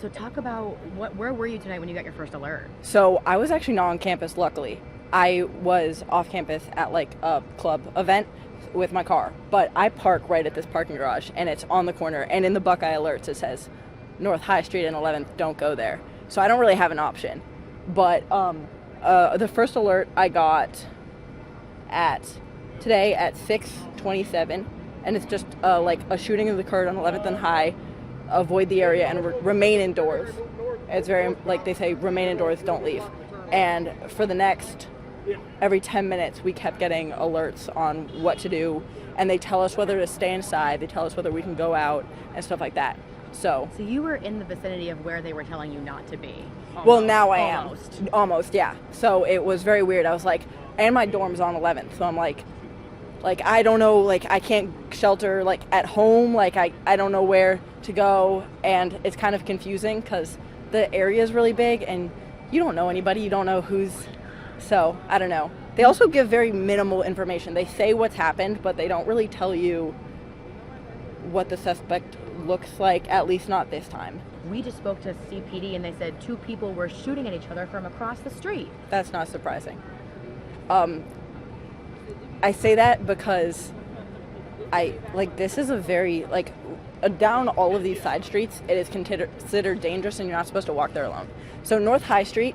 So talk about where were you tonight when you got your first alert? So I was actually not on campus, luckily. I was off campus at like a club event with my car, but I park right at this parking garage and it's on the corner, and in the Buckeye alerts it says North High Street and 11th, don't go there. So I don't really have an option. But the first alert I got today at 6:27, and it's just like a shooting has occurred on 11th and High. Avoid the area and remain indoors. It's very, like they say, remain indoors, don't leave. And for the next, every 10 minutes, we kept getting alerts on what to do, and they tell us whether to stay inside, they tell us whether we can go out, and stuff like that. So you were in the vicinity of where they were telling you not to be. Well, now I am. Almost, yeah. So it was very weird. I was like, and my dorm's on 11th, so I'm like, I don't know, like, I can't shelter, like, at home, like, I don't know where to go, and it's kind of confusing, because the area is really big, and you don't know anybody, you don't know who's, so, I don't know. They also give very minimal information. They say what's happened, but they don't really tell you what the suspect looks like, at least not this time. We just spoke to CPD, and they said 2 people were shooting at each other from across the street. That's not surprising. I say that because this is a very, down all of these side streets, it is considered dangerous, and you're not supposed to walk there alone. So North High Street,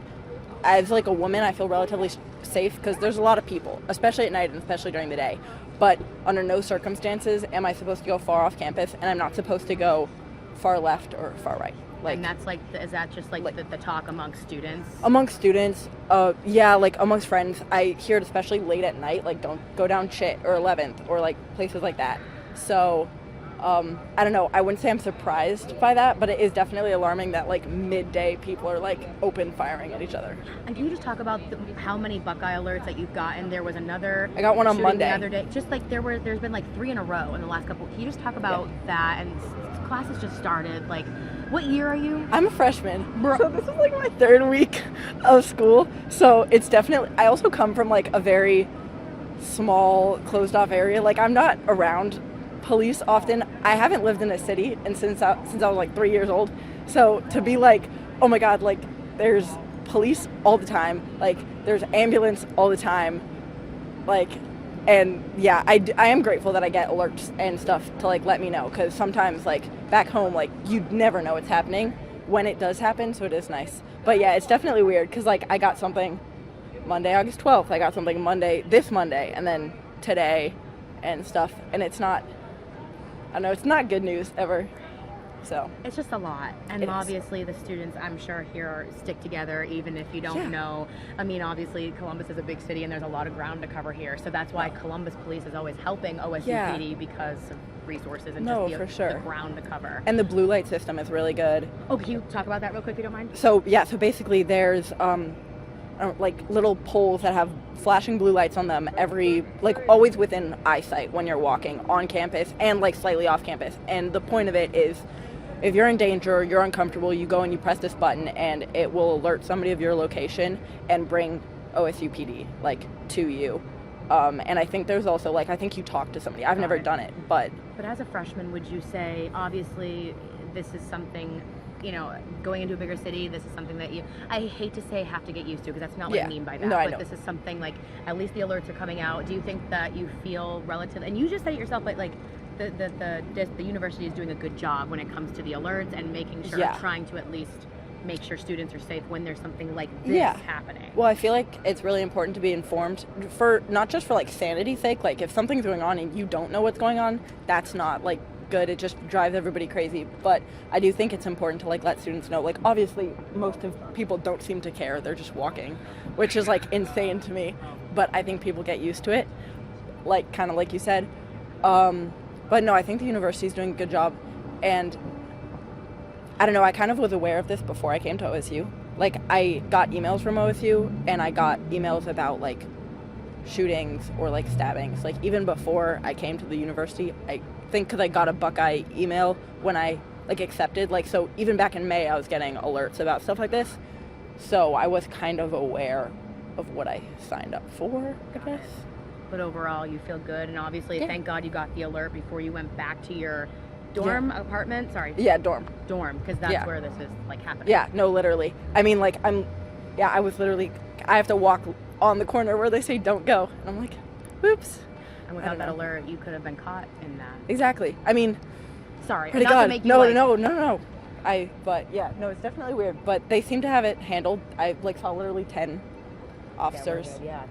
as like a woman, I feel relatively safe because there's a lot of people, especially at night and especially during the day. But under no circumstances am I supposed to go far off campus, and I'm not supposed to go far left or far right. And that's is that just the talk amongst students? Amongst students, yeah, like amongst friends. I hear it especially late at night, like don't go down Chit or 11th or like places like that. So, I don't know, I wouldn't say I'm surprised by that, but it is definitely alarming that like midday people are like open firing at each other. And can you just talk about how many Buckeye alerts that you've gotten? There was another. I got one on Monday. The other day. Just like there's been like 3 in a row in the last couple. Can you just talk about that? And classes just started. Like, what year are you? I'm a freshman. So this is like my 3rd week of school. So it's definitely, I also come from like a very small, closed off area. Like, I'm not around police often. I haven't lived in a city and since I was like 3 years old. So to be like, oh my God, like there's police all the time. Like there's ambulance all the time. Like, and yeah, I am grateful that I get alerts and stuff to like let me know, because sometimes like back home, like you'd never know what's happening when it does happen, so it is nice. But yeah, it's definitely weird because like I got something Monday, August 12th, I got something this Monday, and then today and stuff, and it's not, I don't know, it's not good news ever. So it's just a lot, and obviously the students, I'm sure, here stick together even if you don't know. I mean, obviously Columbus is a big city and there's a lot of ground to cover here, so that's why Columbus Police is always helping OSUPD because of resources and the ground to cover. And the blue light system is really good. Oh, can you talk about that real quick if you don't mind? So yeah, so basically there's like little poles that have flashing blue lights on them always within eyesight when you're walking on campus and like slightly off campus. And the point of it is, if you're in danger, you're uncomfortable, you go and you press this button and it will alert somebody of your location and bring OSUPD like to you. And I think there's also I think you talk to somebody. I've never done it, but as a freshman, would you say, obviously this is something, going into a bigger city, this is something that I hate to say have to get used to, because that's not what I mean by that. No, but this is something like, at least the alerts are coming out. Do you think that you feel relative, and you just said it yourself, but like the university is doing a good job when it comes to the alerts and making sure, trying to at least make sure students are safe when there's something like this happening? Well, I feel like it's really important to be informed, for not just for like sanity's sake. Like if something's going on and you don't know what's going on, that's not like good. It just drives everybody crazy. But I do think it's important to like let students know. Like obviously most of people don't seem to care, they're just walking, which is like insane to me, but I think people get used to it, like kind of like you said. But no, I think the university is doing a good job, and I don't know, I kind of was aware of this before I came to OSU. Like I got emails from OSU, and I got emails about like shootings or like stabbings, like even before I came to the university. I think because I got a Buckeye email when I like accepted, like, so even back in May I was getting alerts about stuff like this, so I was kind of aware of what I signed up for, I guess. But overall you feel good, and obviously thank God you got the alert before you went back to your Dorm, apartment, sorry. Yeah, dorm. Dorm, because that's where this is like happening. Yeah, no, literally. I mean, like, I was literally, I have to walk on the corner where they say don't go. And I'm like, whoops. And without that alert, you could have been caught in that. Exactly. I mean, sorry. Pretty not God. To make you No. But yeah, no, it's definitely weird. But they seem to have it handled. I like saw literally 10 officers. Yeah.